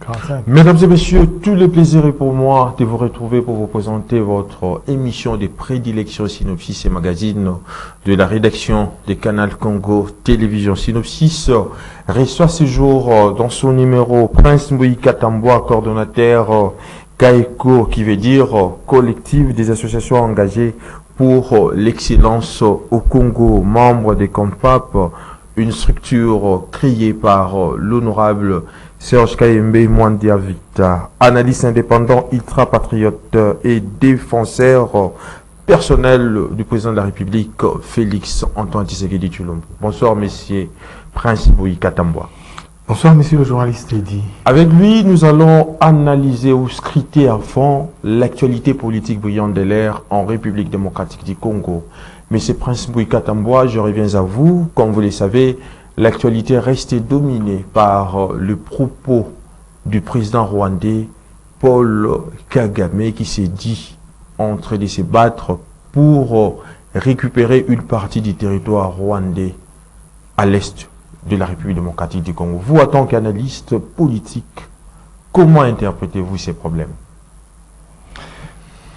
45. Mesdames et messieurs, tout le plaisir est pour moi de vous retrouver pour vous présenter votre émission de prédilection Synopsis et Magazine de la rédaction de Canal Congo Télévision. Synopsis reçoit ce jour dans son numéro Prince Mbouyika Tambwa, coordonnateur CAECO, qui veut dire collectif des associations engagées pour l'excellence au Congo, membre des CONFAP, une structure créée par l'honorable Serge Kayembe Mwandiavita, analyste indépendant, ultra-patriote et défenseur personnel du président de la République, Félix Antoine Tshisekedi Tshilombo. Bonsoir, messieurs Prince Mbouyika Tambwa. Bonsoir, monsieur le journaliste Eddy. Avec lui, nous allons analyser ou scruter à fond l'actualité politique brillante de l'ère en République démocratique du Congo. Monsieur Prince Mbouyika Tambwa, je reviens à vous. Comme vous le savez, l'actualité reste dominée par le propos du président rwandais Paul Kagame qui s'est dit en train de se battre pour récupérer une partie du territoire rwandais à l'est de la République démocratique du Congo. Vous, en tant qu'analyste politique, comment interprétez-vous ces problèmes? Vous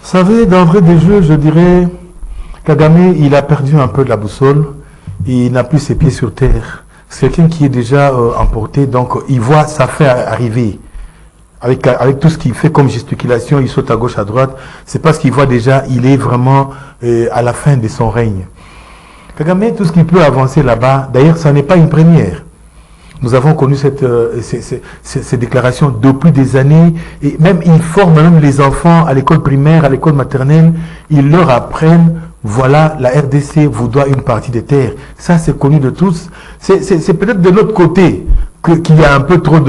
savez, d'entrée de jeu, je dirais, Kagame, il a perdu un peu de la boussole, il n'a plus ses pieds sur terre. C'est quelqu'un qui est déjà emporté, donc il voit sa fin arriver. Avec tout ce qu'il fait comme gesticulation, il saute à gauche, à droite, c'est parce qu'il voit déjà, il est vraiment à la fin de son règne. Kagame, tout ce qu'il peut avancer là-bas, d'ailleurs, ça n'est pas une première. Nous avons connu ces déclarations depuis des années, et même il forme même les enfants à l'école primaire, à l'école maternelle, ils leur apprennent, voilà, la RDC vous doit une partie des terres. Ça, c'est connu de tous. C'est peut-être de l'autre côté qu'il y a un peu trop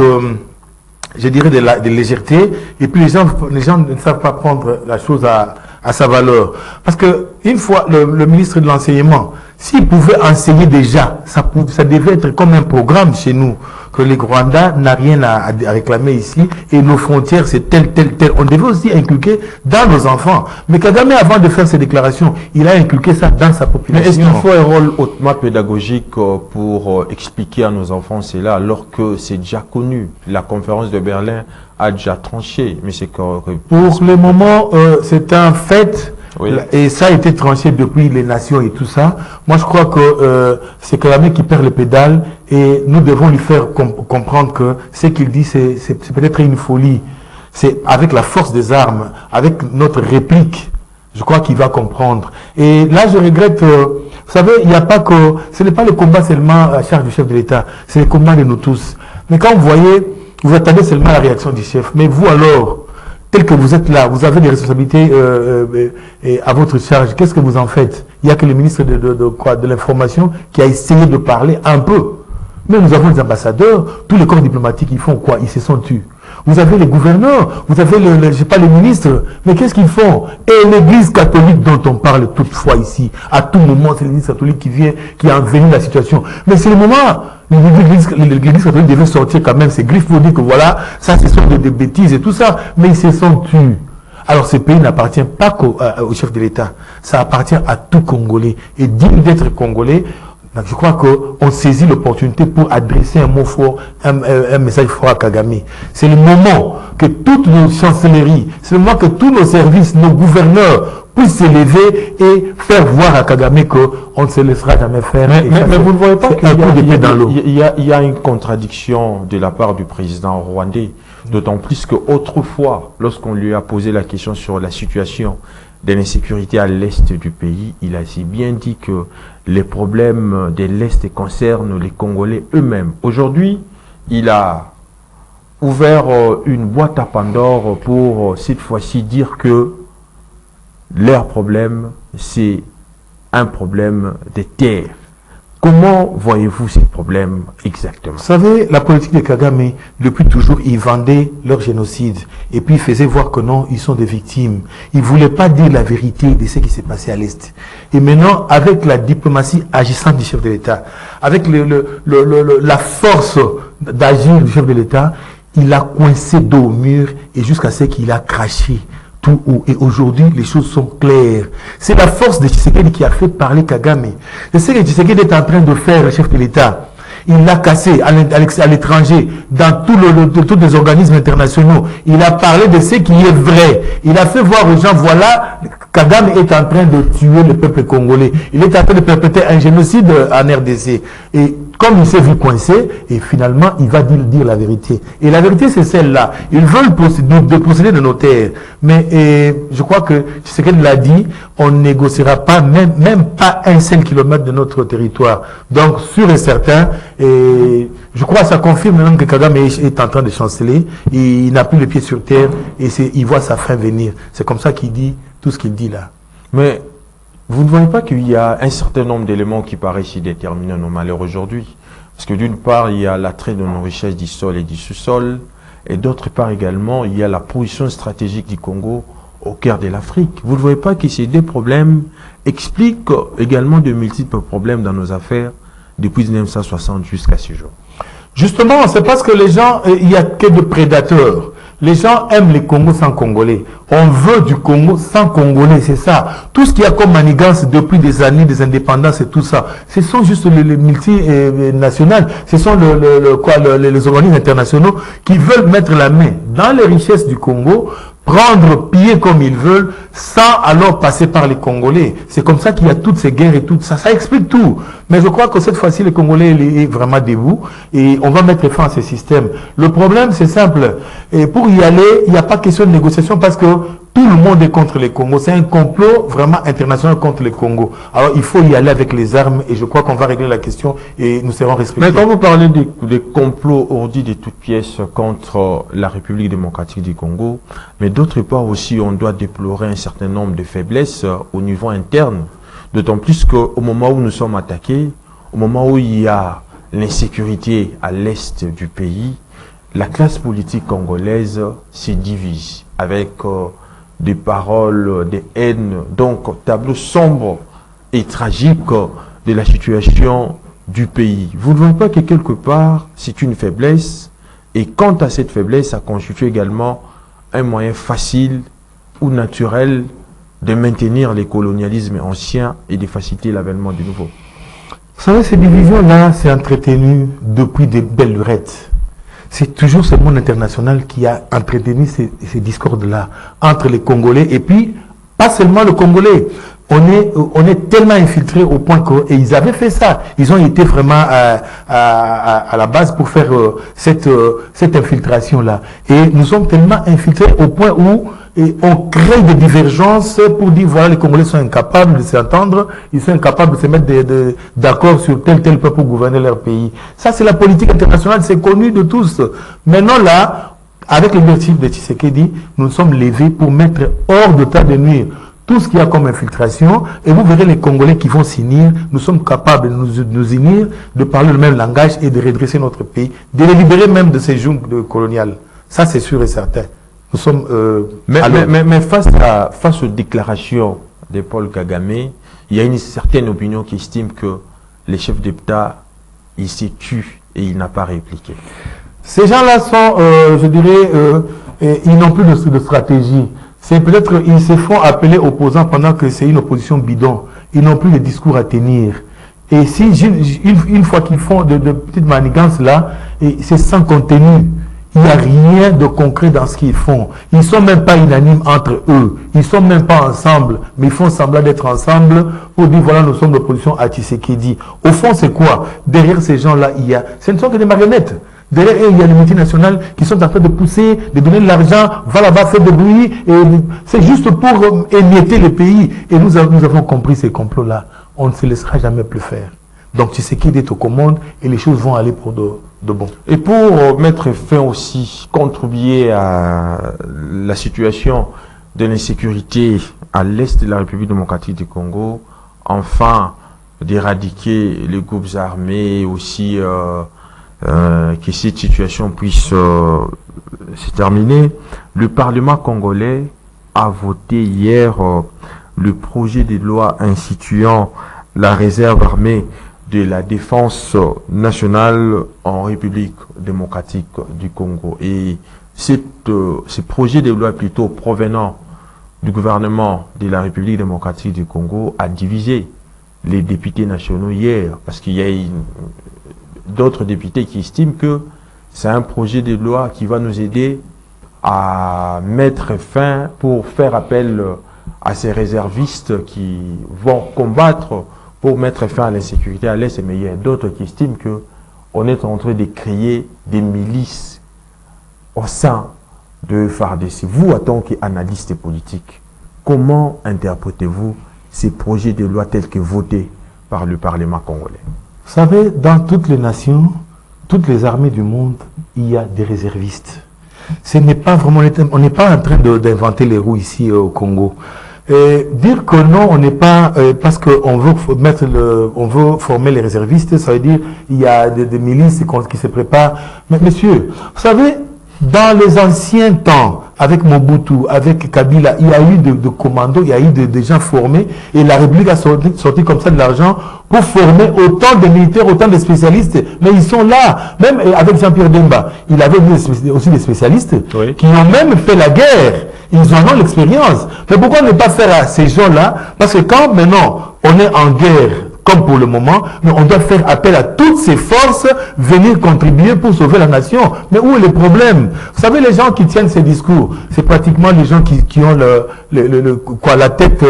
je dirais, de légèreté, et puis les gens ne savent pas prendre la chose à sa valeur. Parce que, une fois, le ministre de l'Enseignement, s'il pouvait enseigner déjà, ça devait être comme un programme chez nous, que le Rwanda n'a rien à réclamer ici, et nos frontières, c'est tel. On devait aussi inculquer dans nos enfants. Mais Kagame, avant de faire ces déclarations, il a inculqué ça dans sa population. Mais est-ce qu'il faut un rôle hautement pédagogique pour expliquer à nos enfants cela, alors que c'est déjà connu? La conférence de Berlin a déjà tranché. Mais c'est pour le moment, c'est un fait. Oui. Et ça a été tranché depuis les nations et tout ça. Moi, je crois que c'est Kagame qui perd les pédales et nous devons lui faire comprendre que ce qu'il dit, c'est peut-être une folie. C'est avec la force des armes, avec notre réplique, je crois qu'il va comprendre. Et là, je regrette, vous savez, il n'y a pas que, ce n'est pas le combat seulement à charge du chef de l'État, c'est le combat de nous tous. Mais quand vous voyez, vous attendez seulement la réaction du chef. Mais vous alors, tel que vous êtes là, vous avez des responsabilités à votre charge. Qu'est-ce que vous en faites? Il n'y a que le ministre de l'information qui a essayé de parler un peu. Mais nous avons les ambassadeurs, tous les corps diplomatiques, ils font quoi? Ils se sont tus. Vous avez les gouverneurs, vous avez je sais pas, les ministres, mais qu'est-ce qu'ils font? Et l'église catholique dont on parle toutefois ici, à tout moment, c'est l'église catholique qui a envenu la situation. Mais c'est le moment, l'église catholique devait sortir quand même ses griffes pour dire que voilà, ça ce sont des bêtises et tout ça, mais ils se sont tus. Alors ce pays n'appartient pas au chef de l'État, ça appartient à tout Congolais. Et digne d'être Congolais, donc je crois qu'on saisit l'opportunité pour adresser un mot fort, un message fort à Kagame. C'est le moment que toutes nos chancelleries, c'est le moment que tous nos services, nos gouverneurs puissent s'élever et faire voir à Kagame qu'on ne se laissera jamais faire. Mais vous ne voyez pas qu'il y a une contradiction de la part du président rwandais, d'autant plus qu'autrefois, lorsqu'on lui a posé la question sur la situation de l'insécurité à l'est du pays, il a si bien dit que les problèmes de l'est concernent les Congolais eux-mêmes. Aujourd'hui, il a ouvert une boîte à Pandore pour cette fois-ci dire que leur problème, c'est un problème de terre. Comment voyez-vous ces problèmes exactement? Vous savez, la politique de Kagame, depuis toujours, ils vendaient leur génocide. Et puis, ils faisaient voir que non, ils sont des victimes. Ils ne voulaient pas dire la vérité de ce qui s'est passé à l'Est. Et maintenant, avec la diplomatie agissante du chef de l'État, avec la force d'agir du chef de l'État, il a coincé dos au mur et jusqu'à ce qu'il a craché tout haut. Et aujourd'hui, les choses sont claires. C'est la force de Tshisekedi qui a fait parler Kagame. C'est ce que Tshisekedi est en train de faire, le chef de l'État. Il l'a cassé à l'étranger, dans tous les organismes internationaux. Il a parlé de ce qui est vrai. Il a fait voir aux gens, voilà, Kagame est en train de tuer le peuple congolais. Il est en train de perpétrer un génocide en RDC. Et comme il s'est vu coincé, et finalement, il va dire la vérité. Et la vérité, c'est celle-là. Ils veulent posséder de nos terres. Mais je crois que ce qu'elle l'a dit, on ne négociera pas, même pas un seul kilomètre de notre territoire. Donc, sûr et certain, et je crois que ça confirme même que Kagame est en train de chanceler. Il n'a plus les pieds sur terre et il voit sa fin venir. C'est comme ça qu'il dit tout ce qu'il dit là. Mais vous ne voyez pas qu'il y a un certain nombre d'éléments qui paraissent y déterminer nos malheurs aujourd'hui? Parce que d'une part, il y a l'attrait de nos richesses du sol et du sous-sol, et d'autre part également, il y a la position stratégique du Congo au cœur de l'Afrique. Vous ne voyez pas que ces deux problèmes expliquent également de multiples problèmes dans nos affaires depuis 1960 jusqu'à ce jour? Justement, c'est parce que les gens, il n'y a que de prédateurs. Les gens aiment les Congos sans Congolais. On veut du Congo sans Congolais, c'est ça. Tout ce qu'il y a comme manigance depuis des années, des indépendances et tout ça, ce sont juste les multinationales, ce sont les organismes internationaux qui veulent mettre la main dans les richesses du Congo, prendre, piller comme ils veulent, sans alors passer par les Congolais. C'est comme ça qu'il y a toutes ces guerres et tout ça. Ça explique tout. Mais je crois que cette fois-ci, les Congolais est vraiment debout et on va mettre fin à ce système. Le problème, c'est simple. Et pour y aller, il n'y a pas question de négociation parce que tout le monde est contre les Congos. C'est un complot vraiment international contre les Congos. Alors, il faut y aller avec les armes et je crois qu'on va régler la question et nous serons respectés. Mais quand vous parlez des complots ourdis de toutes pièces contre la République démocratique du Congo, mais d'autre part aussi, on doit déplorer un certain nombre de faiblesses au niveau interne. D'autant plus qu'au moment où nous sommes attaqués, au moment où il y a l'insécurité à l'est du pays, la classe politique congolaise se divise avec des paroles, des haines, donc tableau sombre et tragique de la situation du pays. Vous ne voyez pas que quelque part, c'est une faiblesse, et quant à cette faiblesse, ça constitue également un moyen facile ou naturel de maintenir les colonialismes anciens et de faciliter l'avènement du nouveau. Vous savez, ces divisions-là, c'est entretenu depuis des belles lurettes. C'est toujours ce monde international qui a entretenu ces discordes-là entre les Congolais et puis, pas seulement le Congolais. On est tellement infiltrés au point qu'ils avaient fait ça. Ils ont été vraiment à la base pour faire cette infiltration-là. Et nous sommes tellement infiltrés au point où on crée des divergences pour dire voilà, les Congolais sont incapables de s'entendre, ils sont incapables de se mettre d'accord sur tel peuple pour gouverner leur pays. Ça, c'est la politique internationale, c'est connu de tous. Maintenant, là, avec l'exercice de Tshisekedi, nous sommes levés pour mettre hors de tas de nuire tout ce qu'il y a comme infiltration, et vous verrez les Congolais qui vont s'unir. Nous sommes capables de nous unir, de parler le même langage et de redresser notre pays, de les libérer même de ces jungles coloniales. Ça, c'est sûr et certain. Nous sommes... mais face aux déclarations de Paul Kagame, il y a une certaine opinion qui estime que les chefs d'État, il s'est tué et il n'a pas répliqué. Ces gens-là sont, je dirais, ils n'ont plus de stratégie. C'est peut-être ils se font appeler opposants pendant que c'est une opposition bidon. Ils n'ont plus de discours à tenir. Et si une fois qu'ils font de petites manigances là, c'est sans contenu. Il n'y a rien de concret dans ce qu'ils font. Ils ne sont même pas unanimes entre eux. Ils ne sont même pas ensemble. Mais ils font semblant d'être ensemble pour dire voilà, nous sommes l'opposition à Tshisekedi. Au fond, c'est quoi? Derrière ces gens-là, ce ne sont que des marionnettes. Derrière eux, il y a les multinationales qui sont en train de pousser, de donner de l'argent, va là-bas, faire de bruit. C'est juste pour émietter le pays. Et nous avons compris ces complots-là. On ne se laissera jamais plus faire. Donc Tshisekedi est aux commandes et les choses vont aller pour de bon. Et pour mettre fin aussi, contribuer à la situation de l'insécurité à l'est de la République démocratique du Congo, enfin d'éradiquer les groupes armés aussi... que cette situation puisse se terminer, le Parlement congolais a voté hier le projet de loi instituant la réserve armée de la défense nationale en République démocratique du Congo. Et ce projet de loi plutôt provenant du gouvernement de la République démocratique du Congo a divisé les députés nationaux hier, parce qu'il y a d'autres députés qui estiment que c'est un projet de loi qui va nous aider à mettre fin, pour faire appel à ces réservistes qui vont combattre pour mettre fin à l'insécurité à l'Est. Mais il y a d'autres qui estiment qu'on est en train de créer des milices au sein de FARDC. Vous, en tant qu'analyste politique, comment interprétez-vous ces projets de loi tels que votés par le Parlement congolais? Vous savez, dans toutes les nations, toutes les armées du monde, il y a des réservistes. Ce n'est pas vraiment, on n'est pas en train d'inventer les roues ici au Congo. Dire que non, on n'est pas, parce qu'on veut on veut former les réservistes, ça veut dire il y a des milices qui se préparent. Mais messieurs, vous savez, dans les anciens temps, avec Mobutu, avec Kabila, il y a eu de commandos, il y a eu des gens formés, et la République a sorti comme ça de l'argent pour former autant de militaires, autant de spécialistes. Mais ils sont là, même avec Jean-Pierre Demba, il avait aussi des spécialistes qui ont même fait la guerre. Ils en ont l'expérience. Mais pourquoi ne pas faire à ces gens-là? Parce que quand maintenant on est en guerre, comme pour le moment, mais on doit faire appel à toutes ces forces, venir contribuer pour sauver la nation. Mais où est le problème? Vous savez, les gens qui tiennent ces discours, c'est pratiquement les gens qui ont la tête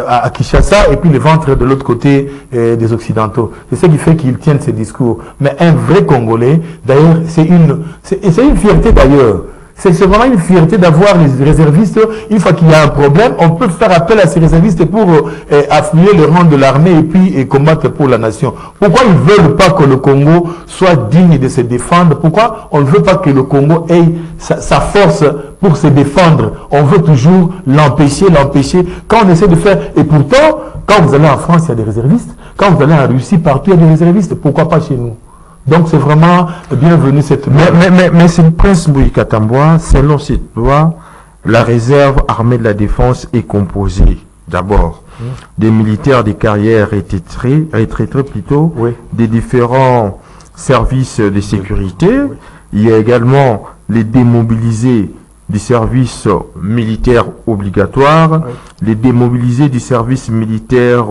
à Kinshasa et puis le ventre de l'autre côté des Occidentaux. C'est ce qui fait qu'ils tiennent ces discours. Mais un vrai Congolais, d'ailleurs, c'est une fierté d'ailleurs. C'est vraiment une fierté d'avoir les réservistes. Une fois qu'il y a un problème, on peut faire appel à ces réservistes pour affluer le rang de l'armée et puis combattre pour la nation. Pourquoi ils ne veulent pas que le Congo soit digne de se défendre? Pourquoi on ne veut pas que le Congo ait sa force pour se défendre? On veut toujours l'empêcher. Quand on essaie de faire... Et pourtant, quand vous allez en France, il y a des réservistes. Quand vous allez en Russie, partout, il y a des réservistes. Pourquoi pas chez nous? Donc c'est vraiment bienvenu cette loi. Mais c'est le prince Moïka Tamboua, selon cette loi, la réserve armée de la défense est composée d'abord des militaires des carrières retraités plutôt, des différents services de sécurité. Il y a également les démobilisés du service militaire obligatoire, les démobilisés du service militaire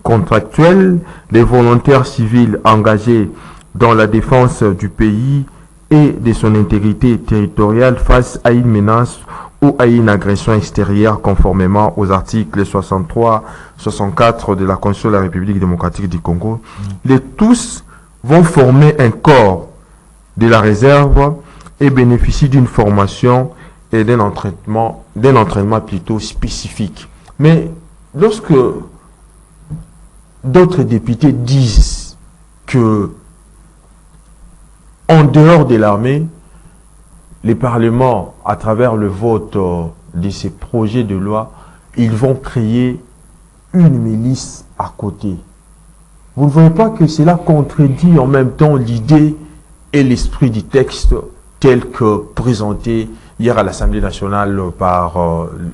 contractuel, les volontaires civils engagés dans la défense du pays et de son intégrité territoriale face à une menace ou à une agression extérieure conformément aux articles 63, 64 de la Constitution de la République démocratique du Congo. Les tous vont former un corps de la réserve et bénéficient d'une formation et d'un entraînement plutôt spécifique. Mais lorsque d'autres députés disent que en dehors de l'armée, les parlements, à travers le vote de ces projets de loi, ils vont créer une milice à côté. Vous ne voyez pas que cela contredit en même temps l'idée et l'esprit du texte tel que présenté hier à l'Assemblée nationale par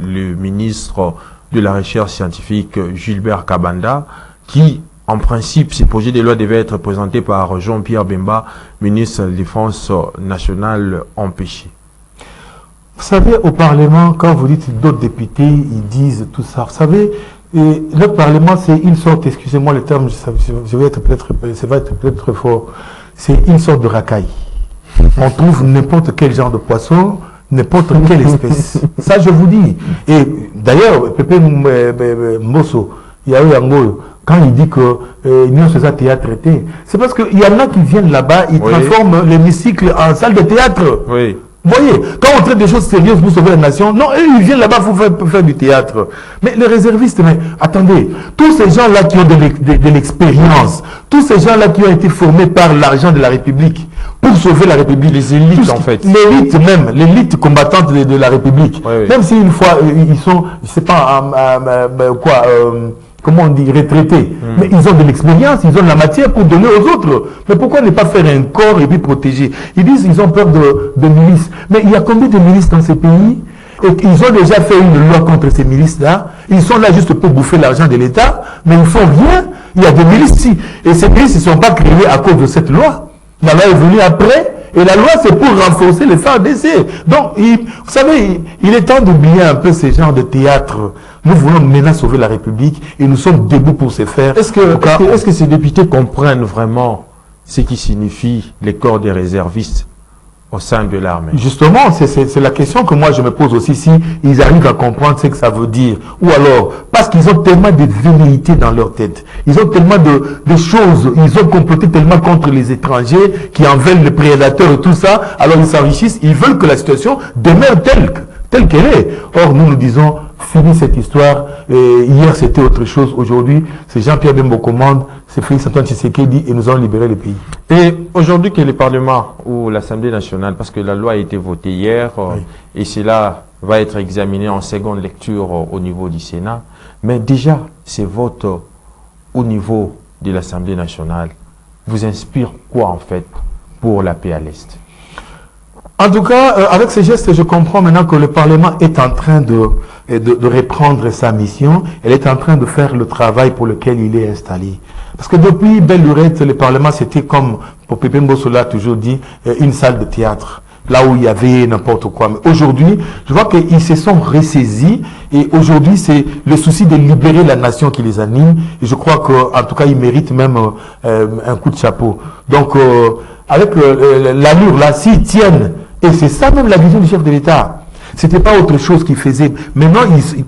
le ministre de la Recherche scientifique Gilbert Kabanda, qui en principe, ces projets de loi devaient être présentés par Jean-Pierre Bemba, ministre de la Défense nationale empêché. Vous savez, au Parlement, quand vous dites d'autres députés, ils disent tout ça. Vous savez, le Parlement, c'est une sorte, excusez-moi le terme, ça va être peut-être fort, c'est une sorte de racaille. On trouve n'importe quel genre de poisson, n'importe quelle espèce. Ça, je vous dis. Et d'ailleurs, Pépé Mbosso, il y a eu un mot. Quand il dit que Union Société a traité, c'est parce qu'il y en a qui viennent là-bas, ils transforment l'hémicycle en salle de théâtre. Oui. Vous voyez, quand on traite des choses sérieuses pour sauver la nation, non, eux, ils viennent là-bas pour faire du théâtre. Mais les réservistes, mais attendez, tous ces gens-là qui ont de l'expérience, tous ces gens-là qui ont été formés par l'argent de la République, pour sauver la République, les élites en fait. L'élite même, l'élite combattante de la République, même si une fois, ils sont, je sais pas, comment on dit, retraités. Mais ils ont de l'expérience, ils ont de la matière pour donner aux autres. Mais pourquoi ne pas faire un corps et puis protéger? Ils disent qu'ils ont peur de milices. Mais il y a combien de milices dans ces pays? Et ils ont déjà fait une loi contre ces milices-là. Ils sont là juste pour bouffer l'argent de l'État, mais ils ne font rien. Il y a des milices ici. Et ces milices ne sont pas créées à cause de cette loi. La loi est venue après. Et la loi, c'est pour renforcer les FARDC. Donc, vous savez, il est temps d'oublier un peu ces genres de théâtre. Nous voulons maintenant sauver la République et nous sommes debout pour ce faire. Est-ce que ces députés comprennent vraiment ce qui signifie les corps des réservistes au sein de l'armée. Justement, c'est la question que moi je me pose aussi, si ils arrivent à comprendre ce que ça veut dire. Ou alors, parce qu'ils ont tellement de velléités dans leur tête. Ils ont tellement de choses, ils ont comploté tellement contre les étrangers qui en veulent les prédateurs et tout ça. Alors ils s'enrichissent, ils veulent que la situation demeure telle qu'elle est. Or, nous disons, fini cette histoire. Hier, c'était autre chose. Aujourd'hui, c'est Jean-Pierre Bemba commande, c'est Félix Antoine Tshisekedi et nous allons libérer le pays. Et aujourd'hui que le Parlement ou l'Assemblée nationale, parce que la loi a été votée hier, oui, et cela va être examiné en seconde lecture au niveau du Sénat, mais déjà, ces votes au niveau de l'Assemblée nationale vous inspirent quoi en fait pour la paix à l'Est? En tout cas, avec ces gestes, je comprends maintenant que le Parlement est en train de reprendre sa mission. Elle est en train de faire le travail pour lequel il est installé. Parce que depuis belle lurette, le Parlement, c'était comme, pour Pépé Mbosso l'a toujours dit, une salle de théâtre. Là où il y avait n'importe quoi. Mais aujourd'hui, je vois qu'ils se sont ressaisis. Et aujourd'hui, c'est le souci de libérer la nation qui les anime. Et je crois qu'en tout cas, ils méritent même un coup de chapeau. Donc, avec l'allure là, s'ils tiennent, et c'est ça même la vision du chef de l'État. C'était pas autre chose qu'ils faisaient. Maintenant,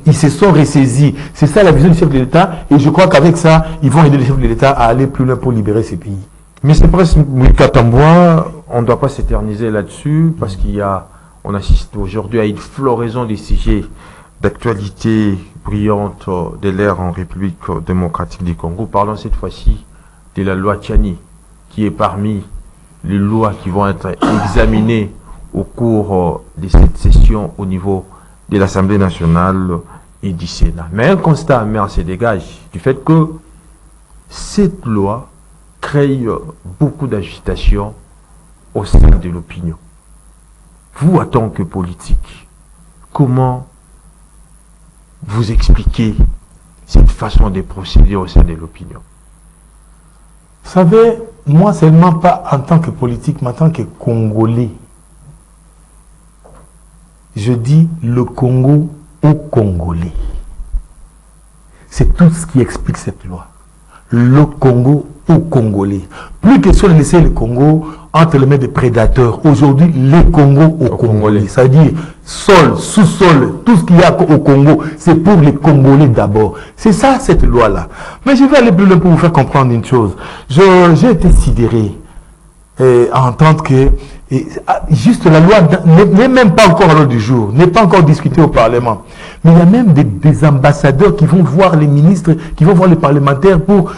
ils se sont ressaisis. C'est ça la vision du chef de l'État. Et je crois qu'avec ça, ils vont aider le chef de l'État à aller plus loin pour libérer ces pays. Mais c'est presque Mouikatambois, on ne doit pas s'éterniser là-dessus parce on assiste aujourd'hui à une floraison des sujets d'actualité brillante de l'ère en République démocratique du Congo. Parlons cette fois-ci de la loi Tchani, qui est parmi les lois qui vont être examinées au cours de cette session au niveau de l'Assemblée nationale et du Sénat. Mais un constat amer se dégage du fait que cette loi crée beaucoup d'agitation au sein de l'opinion. Vous, en tant que politique, comment vous expliquez cette façon de procéder au sein de l'opinion? Vous savez, moi seulement pas en tant que politique, mais en tant que Congolais. Je dis le Congo aux Congolais. C'est tout ce qui explique cette loi. Le Congo aux Congolais. Plus question de laisser le Congo entre les mains des prédateurs. Aujourd'hui, le Congo aux Congolais. C'est-à-dire sol, sous-sol, tout ce qu'il y a au Congo, c'est pour les Congolais d'abord. C'est ça, cette loi-là. Mais je vais aller plus loin pour vous faire comprendre une chose. J'ai été sidéré à entendre que juste la loi n'est même pas encore à l'ordre du jour, n'est pas encore discutée au Parlement. Mais il y a même des ambassadeurs qui vont voir les ministres, qui vont voir les parlementaires pour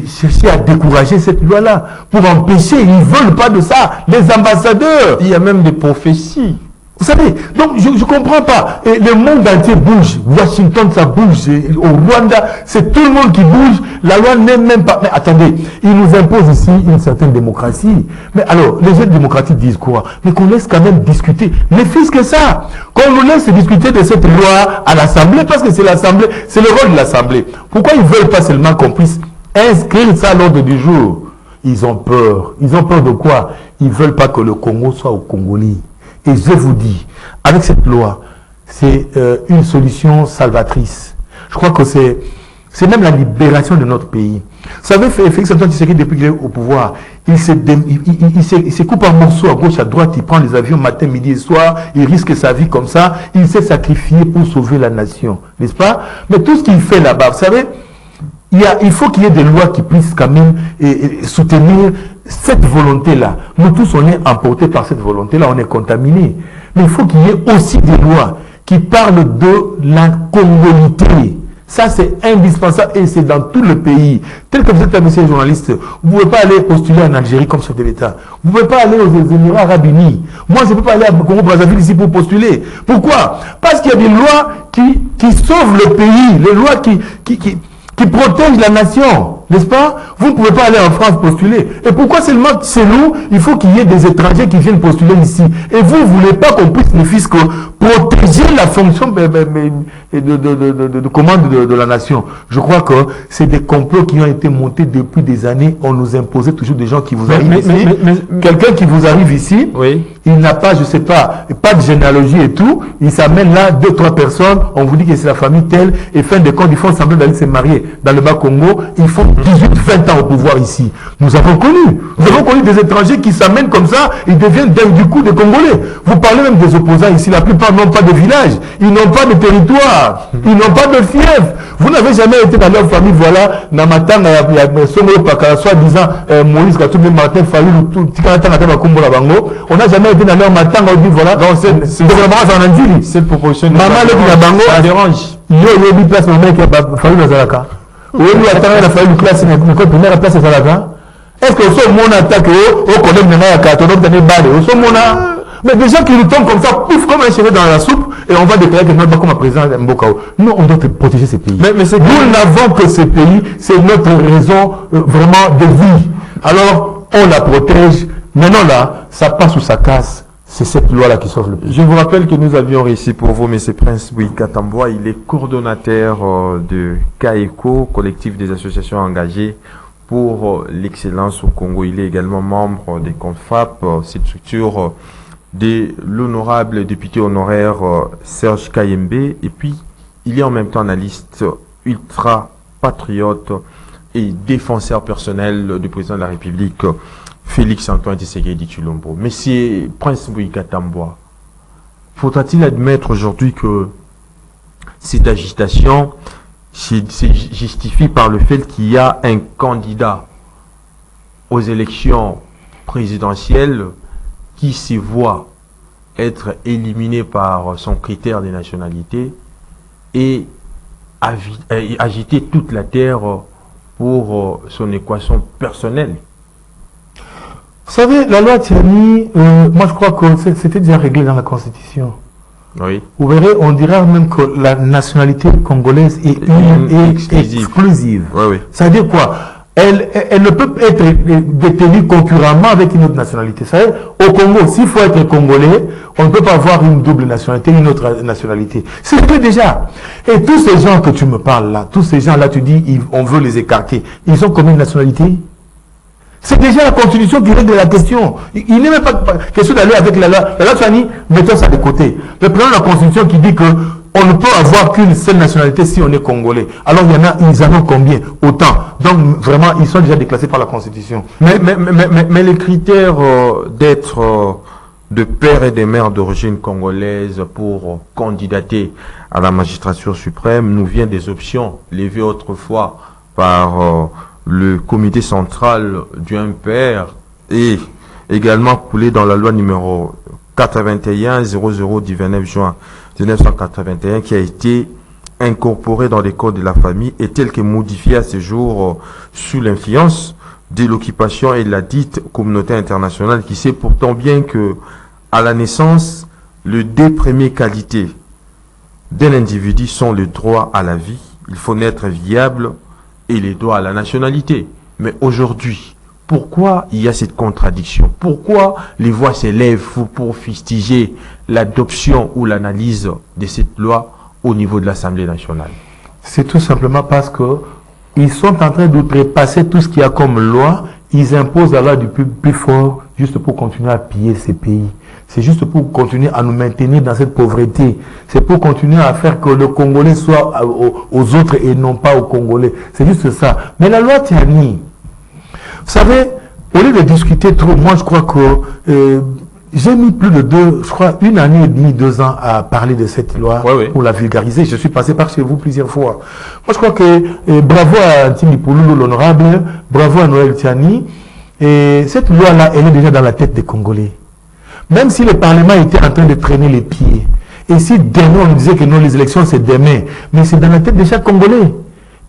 chercher à décourager cette loi-là, pour empêcher. Ils ne veulent pas de ça, les ambassadeurs. Il y a même des prophéties. Vous savez, donc je ne comprends pas. Et le monde entier bouge. Washington, ça bouge. Au Rwanda, c'est tout le monde qui bouge. La loi n'est même pas... Mais attendez, ils nous imposent ici une certaine démocratie. Mais alors, les jeunes démocratiques disent quoi? Mais qu'on laisse quand même discuter. Ne fût-ce que ça. Qu'on nous laisse discuter de cette loi à l'Assemblée, parce que c'est l'Assemblée, c'est le rôle de l'Assemblée. Pourquoi ils ne veulent pas seulement qu'on puisse inscrire ça à l'ordre du jour? Ils ont peur. Ils ont peur de quoi? Ils ne veulent pas que le Congo soit au Congolais. Et je vous dis, avec cette loi, c'est une solution salvatrice. Je crois que c'est même la libération de notre pays. Vous savez, Félix Antoine Tshisekedi, depuis qu'il est au pouvoir, il se coupe en morceaux à gauche, à droite, il prend les avions matin, midi et soir, il risque sa vie comme ça, il s'est sacrifié pour sauver la nation, n'est-ce pas? Mais tout ce qu'il fait là-bas, vous savez, il faut qu'il y ait des lois qui puissent quand même soutenir cette volonté-là. Nous tous, on est emportés par cette volonté-là, on est contaminés. Mais il faut qu'il y ait aussi des lois qui parlent de la congolité. Ça, c'est indispensable et c'est dans tout le pays. Tel que vous êtes un monsieur journaliste, vous ne pouvez pas aller postuler en Algérie comme chef de l'État. Vous ne pouvez pas aller aux Émirats Arabes Unis. Moi, je ne peux pas aller à Congo-Brazzaville ici pour postuler. Pourquoi? Parce qu'il y a des lois qui sauvent le pays, les lois qui protègent la nation, n'est-ce pas? Vous ne pouvez pas aller en France postuler. Et pourquoi seulement chez nous, il faut qu'il y ait des étrangers qui viennent postuler ici? Et vous ne voulez pas qu'on puisse, ne fût-ce que protéger la fonction de commande de la nation. Je crois que c'est des complots qui ont été montés depuis des années. On nous imposait toujours des gens qui vous arrivent ici. Quelqu'un qui vous arrive ici, oui. Il n'a pas, je sais pas de généalogie et tout. Il s'amène là 2-3 personnes. On vous dit que c'est la famille telle. Et fin de compte, ils font semblant d'aller se marier dans le Bas-Congo. Ils font 18-20 ans au pouvoir ici. Nous avons connu des étrangers qui s'amènent comme ça, ils deviennent du coup des Congolais. Vous parlez même des opposants ici, la plupart n'ont pas de village, ils n'ont pas de territoire, ils n'ont pas de fief. Vous n'avez jamais été dans leur famille, voilà, Namatanga, soi-disant Moïse Katumbi, Martin Fayulu, on n'a jamais été dans leur matanga, on dit voilà, cette proposition maman ça dérange. Yo place maman qui a fallu dans Zalaka. Oui, il a fallu une classe, une première place à Zalaka. Est-ce que ce monde attaque au collègue de Nayaka, ton homme tenait balle, au son mona. Mais des gens qui nous tombent comme ça, pouf, comme un cheveu dans la soupe, et on va déclarer que nous pas comme un président Mbokao. Nous, on doit protéger ces pays. Mais nous n'avons que ces pays, c'est notre raison vraiment de vie. Alors, on la protège. Maintenant là, ça passe ou ça casse. C'est cette loi-là qui sauve le pays. Je vous rappelle que nous avions réussi pour vous, M. Prince Bouika-Tamboua. Il est coordonnateur de CAECO, collectif des associations engagées pour l'excellence au Congo. Il est également membre des CONFAP, cette structure de l'honorable député honoraire Serge Kayembe. Et puis, il est en même temps analyste ultra patriote et défenseur personnel du président de la République, Félix-Antoine Tshisekedi Tshilombo. Monsieur Prince Bouika-Tamboua, faudra-t-il admettre aujourd'hui que cette agitation se justifie par le fait qu'il y a un candidat aux élections présidentielles qui se voit être éliminé par son critère de nationalité et agiter toute la terre pour son équation personnelle? Vous savez, la loi Tiani, moi je crois que c'était déjà réglé dans la Constitution. Oui. Vous verrez, on dirait même que la nationalité congolaise est exclusive. Oui, oui. Ça veut dire quoi? Elle ne peut être détenue concurremment avec une autre nationalité. Ça veut dire, au Congo, s'il faut être congolais, on ne peut pas avoir une double nationalité, une autre nationalité. C'est que déjà. Et tous ces gens que tu me parles là, tous ces gens là, tu dis, on veut les écarter. Ils ont combien de nationalités? C'est déjà la Constitution qui règle la question. Il n'est même pas question d'aller avec la loi. La loi Fanny, mettons ça de côté. Mais prenons la Constitution qui dit que on ne peut avoir qu'une seule nationalité si on est congolais. Alors il y en a, ils en ont combien? Autant. Donc vraiment, ils sont déjà déclassés par la Constitution. Mais les critères d'être de père et de mère d'origine congolaise pour candidater à la magistrature suprême nous vient des options levées autrefois par le comité central du MPR et également coulé dans la loi numéro 81-00 du 29 juin 1981 qui a été incorporée dans les codes de la famille et tel que modifiée à ce jour sous l'influence de l'occupation et de la dite communauté internationale qui sait pourtant bien que à la naissance, les deux premières qualités d'un individu sont le droit à la vie, il faut naître viable, et les droits à la nationalité. Mais aujourd'hui, pourquoi il y a cette contradiction? Pourquoi les voix s'élèvent pour fustiger l'adoption ou l'analyse de cette loi au niveau de l'Assemblée nationale? C'est tout simplement parce que ils sont en train d'outrepasser tout ce qu'il y a comme loi. Ils imposent la loi du plus fort juste pour continuer à piller ces pays. C'est juste pour continuer à nous maintenir dans cette pauvreté. C'est pour continuer à faire que le Congolais soit aux autres et non pas aux Congolais. C'est juste ça. Mais la loi Tiani, vous savez, au lieu de discuter trop, moi je crois que j'ai mis plus de une année et demie, 2 ans à parler de cette loi pour la vulgariser. Je suis passé par chez vous plusieurs fois. Moi je crois que bravo à Timi Pouloulou, l'honorable, bravo à Noël Tiani. Et cette loi-là, elle est déjà dans la tête des Congolais. Même si le Parlement était en train de traîner les pieds. Et si demain, on nous disait que non, les élections, c'est demain. Mais c'est dans la tête de chaque Congolais.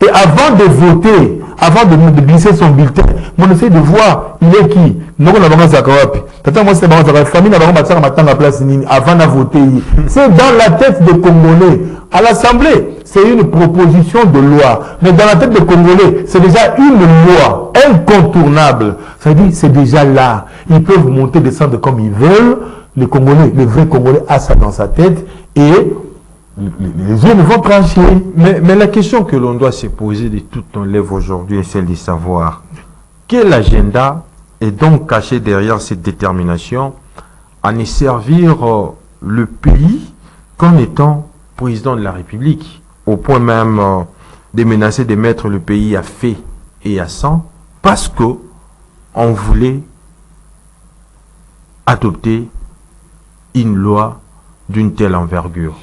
Et avant de voter, avant de glisser son bulletin, on essaie de voir, il est qui? Nous, on a vraiment Zakawapi. Moi, c'est la famille, on a la place avant de voter. C'est dans la tête des Congolais. À l'Assemblée, c'est une proposition de loi. Mais dans la tête des Congolais, c'est déjà une loi incontournable. Ça veut dire, c'est déjà là. Ils peuvent monter, descendre comme ils veulent. Les Congolais, les vrais Congolais, a ça dans sa tête. Et les yeux vont trancher. Mais la question que l'on doit se poser de toutes nos lèvres aujourd'hui est celle de savoir quel agenda est donc caché derrière cette détermination à ne servir le pays qu'en étant président de la République, au point même de menacer de mettre le pays à fait et à 100 parce que on voulait adopter une loi d'une telle envergure.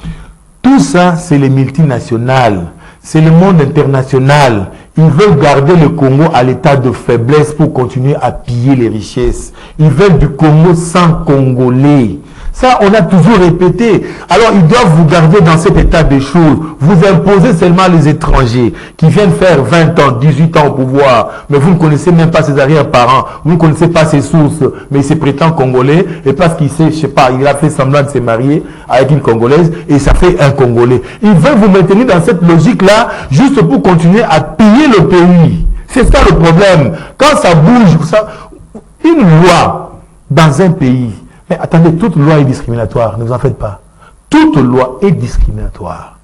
Tout ça, c'est les multinationales, c'est le monde international. Ils veulent garder le Congo à l'état de faiblesse pour continuer à piller les richesses. Ils veulent du Congo sans Congolais. Ça, on a toujours répété. Alors, ils doivent vous garder dans cet état de choses. Vous imposez seulement les étrangers qui viennent faire 20 ans, 18 ans au pouvoir, mais vous ne connaissez même pas ses arrière-parents, vous ne connaissez pas ses sources, mais il se prétend congolais, et parce qu'il sait, je sais pas, il a fait semblant de se marier avec une Congolaise, et ça fait un Congolais. Ils veulent vous maintenir dans cette logique-là, juste pour continuer à piller le pays. C'est ça le problème. Quand ça bouge, une loi dans un pays, mais attendez, toute loi est discriminatoire, ne vous en faites pas. Toute loi est discriminatoire.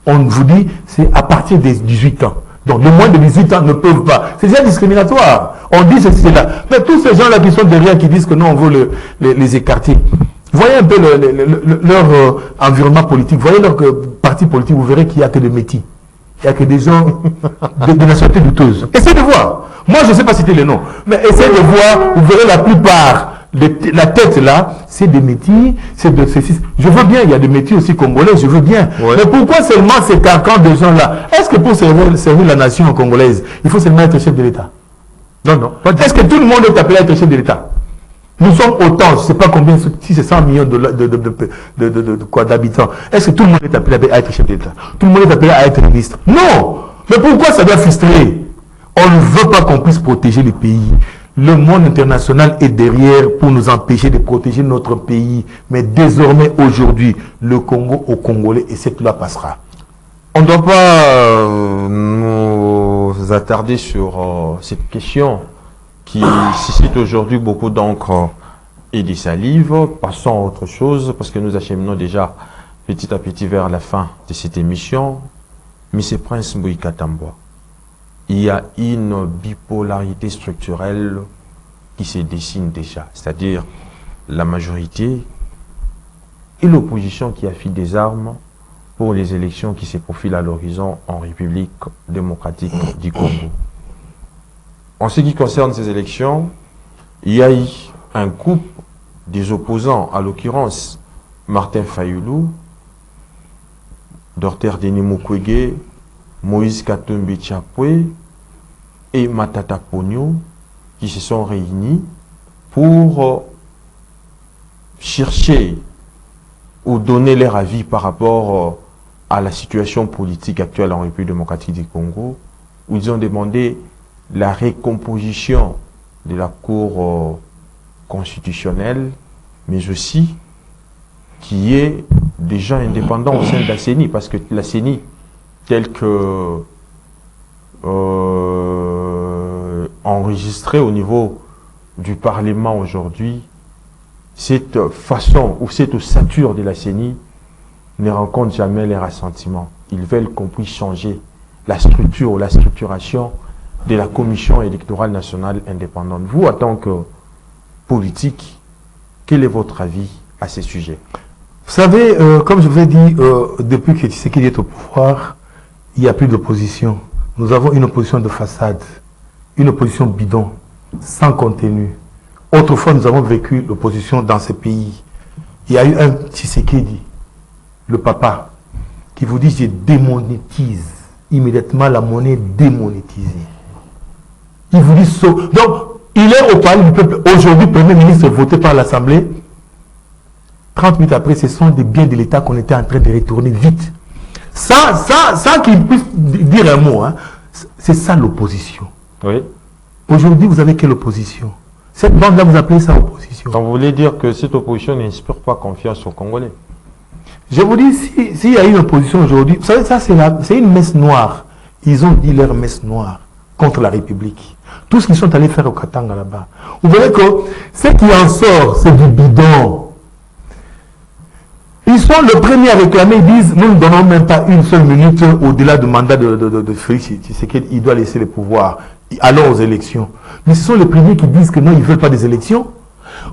On vous dit, c'est à partir des 18 ans. Donc, les moins de 18 ans ne peuvent pas. C'est déjà discriminatoire. On dit ceci, c'est là. Mais tous ces gens-là qui sont derrière, qui disent que non, on veut les écarter. Voyez un peu leur environnement politique. Voyez leur parti politique, vous verrez qu'il n'y a que des métis. Il n'y a que des gens de nationalité douteuse. Essayez de voir. Moi, je ne sais pas citer les noms. Mais essayez de voir, vous verrez la plupart. La tête là, c'est des métis, c'est de ceci. Je veux bien, il y a des métis aussi congolais, je veux bien. Ouais. Mais pourquoi seulement ces carcans de gens-là? Est-ce que pour servir la nation congolaise, il faut seulement être chef de l'État? Non, non. Est-ce que tout le monde est appelé à être chef de l'État? Nous sommes autant, je ne sais pas combien, si c'est 100 millions d'habitants. Est-ce que tout le monde est appelé à être chef de l'État? Tout le monde est appelé à être ministre? Non! Mais pourquoi ça doit frustrer? On ne veut pas qu'on puisse protéger les pays. Le monde international est derrière pour nous empêcher de protéger notre pays. Mais désormais, aujourd'hui, le Congo aux Congolais, et cette loi passera. On ne doit pas nous attarder sur cette question qui suscite aujourd'hui beaucoup d'encre et des salives. Passons à autre chose, parce que nous acheminons déjà petit à petit vers la fin de cette émission. M. Prince Mbouyika Tambwa, il y a une bipolarité structurelle qui se dessine déjà, c'est-à-dire la majorité et l'opposition qui affile des armes pour les élections qui se profilent à l'horizon en République démocratique du Congo. En ce qui concerne ces élections, il y a eu un groupe des opposants, à l'occurrence Martin Fayulu, Dr Denis Mukwege, Moïse Katumbi Tchapwe et Matata Ponyo qui se sont réunis pour chercher ou donner leur avis par rapport à la situation politique actuelle en République démocratique du Congo, où ils ont demandé la recomposition de la Cour constitutionnelle, mais aussi qu'il y ait des gens indépendants au sein de la CENI, parce que la CENI, telle que enregistrée au niveau du Parlement aujourd'hui, cette façon ou cette ossature de la CENI ne rencontre jamais les rassentiments. Ils veulent qu'on puisse changer la structure ou la structuration de la Commission électorale nationale indépendante. Vous, en tant que politique, quel est votre avis à ces sujets? Vous savez, comme je vous ai dit, depuis que Tshisekedi est au pouvoir, il n'y a plus d'opposition. Nous avons une opposition de façade, une opposition bidon, sans contenu. Autrefois, nous avons vécu l'opposition dans ce pays. Il y a eu un Tshisekedi, le papa, qui vous dit « je démonétise immédiatement la monnaie démonétisée ». Il vous dit « donc, il est au palais du peuple. Aujourd'hui, Premier ministre voté par l'Assemblée. 30 minutes après, ce sont des biens de l'État qu'on était en train de retourner vite. Sans qu'il puisse dire un mot. Hein. C'est ça l'opposition. Oui. Aujourd'hui, vous avez quelle opposition? Cette bande-là, vous appelez ça opposition. Donc, vous voulez dire que cette opposition n'inspire pas confiance aux Congolais? Je vous dis, s'il y a une opposition aujourd'hui, vous savez, ça c'est une messe noire. Ils ont dit leur messe noire contre la République. Tout ce qu'ils sont allés faire au Katanga là-bas. Vous voyez que ce qui en sort, c'est du bidon. Ils sont le premier à réclamer, ils disent, nous ne donnons même pas une seule minute au-delà du mandat de Félix Tshisekedi, il doit laisser le pouvoir. Allons aux élections. Mais ce sont les premiers qui disent que non, ils ne veulent pas des élections.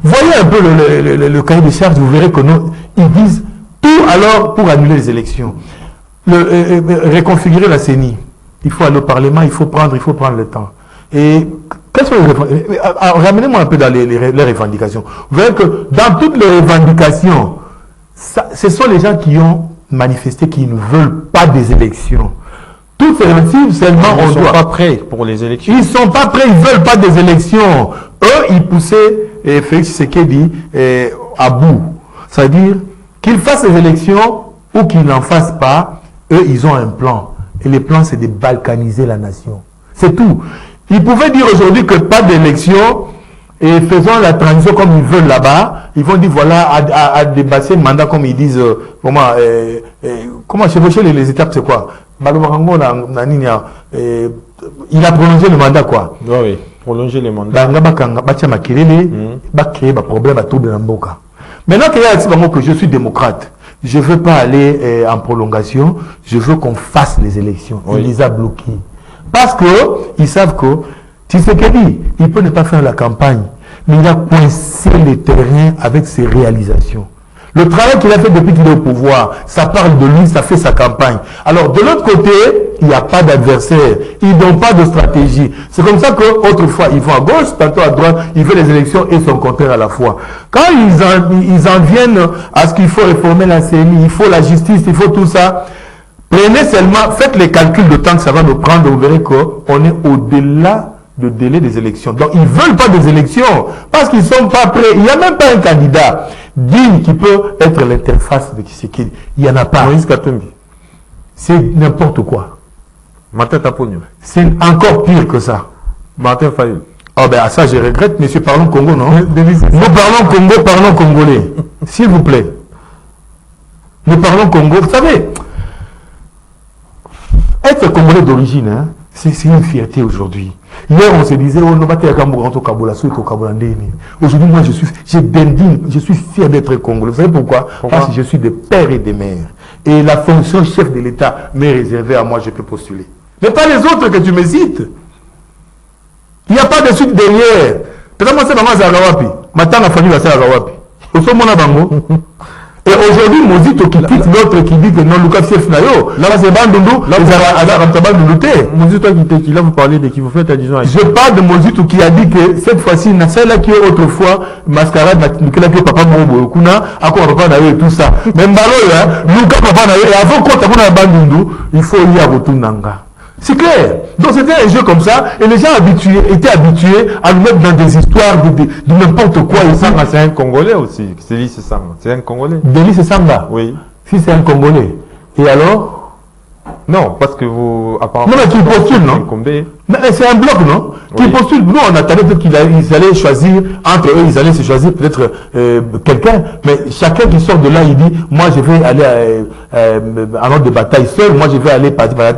Voyez un peu le cahier de charge, vous verrez que non, ils disent tout alors pour annuler les élections. Reconfigurer la CENI. Il faut aller au Parlement, il faut prendre le temps. Et quelles sont les ramenez-moi un peu dans les revendications. Vous verrez que dans toutes les revendications, ce sont les gens qui ont manifesté qui ne veulent pas des élections. Toutes ces élections, seulement ils ne sont pas prêts pour les élections. Ils ne sont pas prêts, ils ne veulent pas des élections. Eux, ils poussaient Félix Tshisekedi à bout. C'est-à-dire qu'ils fassent les élections ou qu'ils n'en fassent pas, eux, ils ont un plan. Et le plan, c'est de balkaniser la nation. C'est tout. Ils pouvaient dire aujourd'hui que pas d'élection et faisons la transition comme ils veulent là-bas. Ils vont dire voilà, à dépasser le mandat comme ils disent, comment chevaucher les étapes, c'est quoi? Il a prolongé le mandat, quoi. Oui, prolonger le mandat. Maintenant que je suis démocrate, je ne veux pas aller en prolongation, je veux qu'on fasse les élections. Oui. Il les a bloqués. Parce qu'ils savent que Tshisekedi, il peut ne pas faire la campagne, mais il a coincé le terrain avec ses réalisations. Le travail qu'il a fait depuis qu'il est au pouvoir, ça parle de lui, ça fait sa campagne. Alors, de l'autre côté, il n'y a pas d'adversaire. Ils n'ont pas de stratégie. C'est comme ça qu'autrefois, ils vont à gauche, tantôt à droite, ils veulent les élections et son contraire à la fois. Quand ils en viennent à ce qu'il faut réformer la CNI, il faut la justice, il faut tout ça, prenez seulement, faites les calculs de temps que ça va nous prendre, vous verrez qu'on est au-delà du délai des élections. Donc, ils ne veulent pas des élections parce qu'ils ne sont pas prêts. Il n'y a même pas un candidat digne qui peut être l'interface de Tshisekedi. Il n'y en a pas. Moïse Katumbi. C'est n'importe quoi. Martin Taponio. C'est encore pire que ça. Martin Fayou. Oh ben ça je regrette, monsieur, parlons Congo, non? Nous parlons Congo, parlons congolais. S'il vous plaît. Nous parlons Congo. Vous savez, être congolais d'origine, hein, c'est une fierté aujourd'hui. Hier, on se disait, oh, aujourd'hui, moi, je suis fier d'être congolais. Vous savez pourquoi? Parce que je suis des pères et des mères. Et la fonction chef de l'État m'est réservée à moi, je peux postuler. Mais pas les autres que tu me cites. Il n'y a pas de suite derrière. Peut-être moi, c'est maman Zagawapi. Maintenant, la famille va faire Zagawapi. Au sommet, mon bango. Et aujourd'hui, Mozito qui quitte l'autre qui dit que non, Lucas Fief Nayo, là, c'est Bandundu, Mozito qui là, vous parlez de qui vous faites addition à... Je parle de Mozito qui a dit que cette fois-ci, celle-là qui est autrefois, mascarade, Lucas qui est papa Mobo, Kuna, à quoi papa Nayo et tout ça. Même Balo, là, Lucas papa Nayo, et avant qu'on t'abonne à Bandundu, il faut y avoir tout Nanga. C'est clair. Donc c'était un jeu comme ça, et les gens étaient habitués à nous mettre dans des histoires de n'importe quoi. C'est un Congolais aussi, c'est un Congolais. Denis Samba. Oui. Si c'est un Congolais. Et alors? Non, parce que vous... apparemment, non, mais qui postule, non? Mais c'est un bloc, non? Oui. Qui postule. Nous, on attendait peut-être qu'ils allaient choisir, entre eux, ils allaient se choisir peut-être quelqu'un. Mais chacun qui sort de là, il dit, moi, je vais aller en ordre de bataille seul, moi, je vais aller partir par là.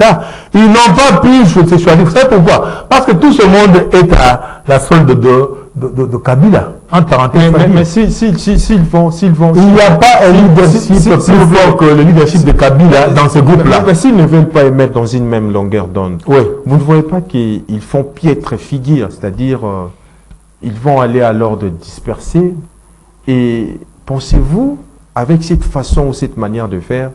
Ils n'ont pas pu se choisir. Vous savez pourquoi? Parce que tout ce monde est à la solde de Kabila. En parenthèse. Mais s'ils vont... Il n'y a pas un leadership plus fort que le leadership de Kabila dans ce groupe-là. Mais s'ils ne veulent pas émettre dans une même longueur d'onde, oui. Vous ne voyez pas qu'ils font piètre figure, c'est-à-dire ils vont aller à l'ordre de disperser. Et pensez-vous, avec cette façon ou cette manière de faire,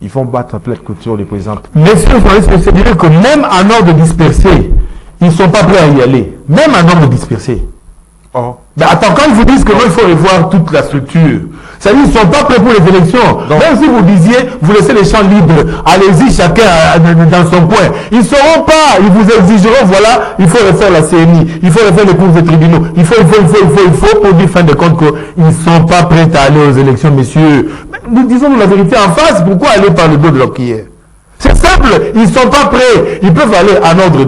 ils vont battre à pleine couture les présidents? Messieurs, je dirais que même en ordre de disperser, ils ne sont pas prêts à y aller. Même en ordre de disperser. Oh. Ben attends, quand ils vous disent que non, il faut revoir toute la structure, ça veut dire qu'ils ne sont pas prêts pour les élections. Donc, même si vous disiez, vous laissez les champs libres, allez-y chacun dans son coin. Ils ne sauront pas, ils vous exigeront, voilà, il faut refaire la CNI, il faut refaire les cours des tribunaux, il faut, pour dire fin de compte qu'ils ne sont pas prêts à aller aux élections, messieurs. Nous disons la vérité en face, pourquoi aller par le dos de leur prière? C'est simple, ils ne sont pas prêts. Ils peuvent aller en ordre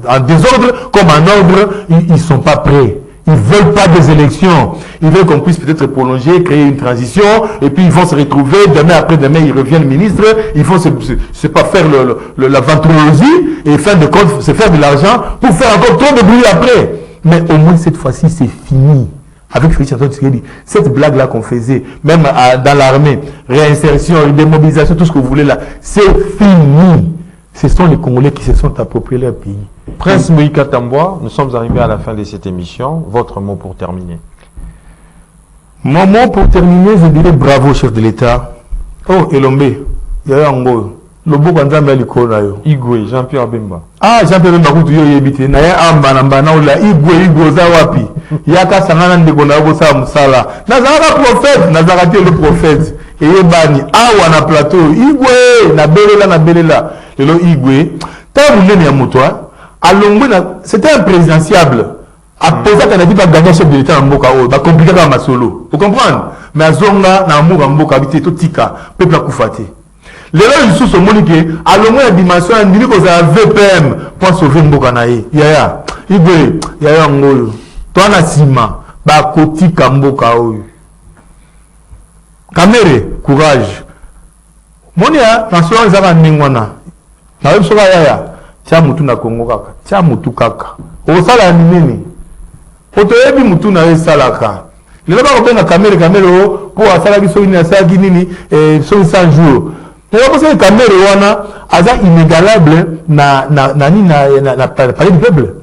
en désordre comme en ordre, ils ne sont pas prêts. Ils ne veulent pas des élections. Ils veulent qu'on puisse peut-être prolonger, créer une transition, et puis ils vont se retrouver, demain après-demain, ils reviennent ministres, ils vont c'est pas faire la ventrilogie, et fin de compte, se faire de l'argent pour faire encore trop de bruit après. Mais au moins cette fois-ci, c'est fini. Avec Félix Antoine Tshisekedi, cette blague-là qu'on faisait, même dans l'armée, réinsertion, démobilisation, tout ce que vous voulez là, c'est fini. Ce sont les Congolais qui se sont appropriés leur pays. Prince Moïka Tamboa, nous sommes arrivés à la fin de cette émission. Votre mot pour terminer? Mon mot pour terminer, je dirais bravo, chef de l'État. Oh, Elombe, Yaya Ango, Le beau quand on a l'école. Igwe, Jean-Pierre Bemba. Ah, Jean-Pierre Bemba, tu y habite. Na ya amba na mbana ola Igwe zawapi. Yaka sangana ndeko na bosa musala. Nazara prophète, nazara le prophète. Et bani awa na plateau Igwe na belela. Lelo Igwe, ta munene ya mutwa, alongwe na c'était un présidentiable. A posé qu'on a dit pas gagner chef de l'État en Mboka, bah compliqué comme ma solo. Vous comprenez? Mais à Zonga na Mboka Mboka habité tout tika, peuple à Koufati. Les gens ils sont sur Monique, à l'au moins la dimension, on dit que ça a VPM pour sauver Mboka naïe. Yaya, Igwe, yaya ngolo. Toi na sima, bah kotika Mboka oyo. Kamere, courage. Monia, na soa zaka ningwana. Na web soa yaya, tia mutu na Congo kaka, tia mutu kaka. Osala nini? Otoyebi mutu na esalaka. Lelo ba ko benga kamere pour asala biso ni asala nini so 100 jours. Lelo ko se kamere wana aza inégalable na palais du peuple.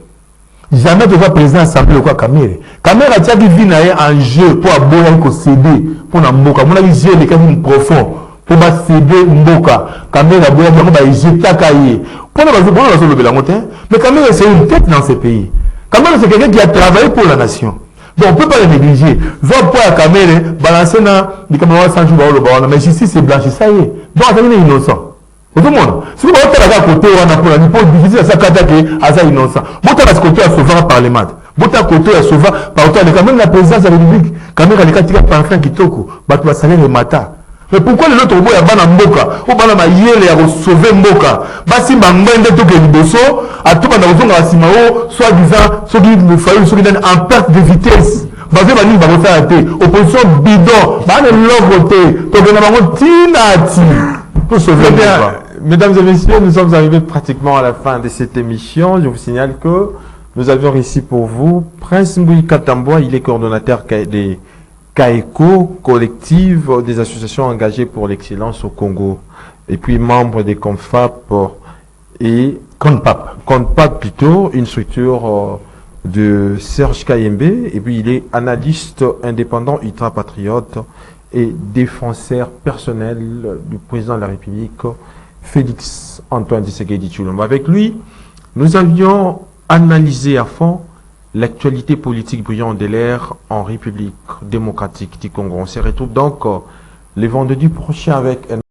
Jamais tu vas président assemblée quoi kamere. Kamere a tiaki vie na en jeu pour aboya ko céder pour na mboka. Mona bi jeu le kami profond pour ba céder mboka. Kamere aboya bango ba jeta kaye. Pour na ba le belangote. Mais kamere c'est une tête dans ce pays. Kamere c'est quelqu'un qui a travaillé pour la nation. Donc on ne peut pas le négliger. Va pour la caméra, balancer dans les caméras sans jouer au bas. Mais ici c'est blanchi, ça y est. Donc ça est innocent. Tout le monde. Si vous avez à côté, on a pour la nippon difficile à s'attaquer à ça innocent. Vous avez à côté à sauver par les maths. Vous avez à côté à sauver par autant. Quand même la présidence de la République, quand même les cas par fin qui toko, bah tu vas salir les matas. Mais pourquoi les autres bois à Mboka ou bana ma yele à sauver Mboka basi mangende to ke liboso à tout bana ozonga asimao soit disant ceux qui me fallait ceux qui donnent en perte de vitesse basé bani ba ça té opposition bidon ba ne voter to bana bango tinati pour sauver Mboka. Mesdames et messieurs, nous sommes arrivés pratiquement à la fin de cette émission. Je vous signale que nous avions ici pour vous Prince Mbui Katamboa, il est coordonnateur des CAECO, collective des associations engagées pour l'excellence au Congo, et puis membre des CONFAP et CONPAP plutôt, une structure de Serge Kayembe, et puis il est analyste indépendant ultra-patriote et défenseur personnel du président de la République, Félix Antoine Tshisekedi Tshilombo. Avec lui, nous avions analysé à fond l'actualité politique brillante de l'ère en République démocratique du Congo. On se retrouve donc les vendredis prochains avec un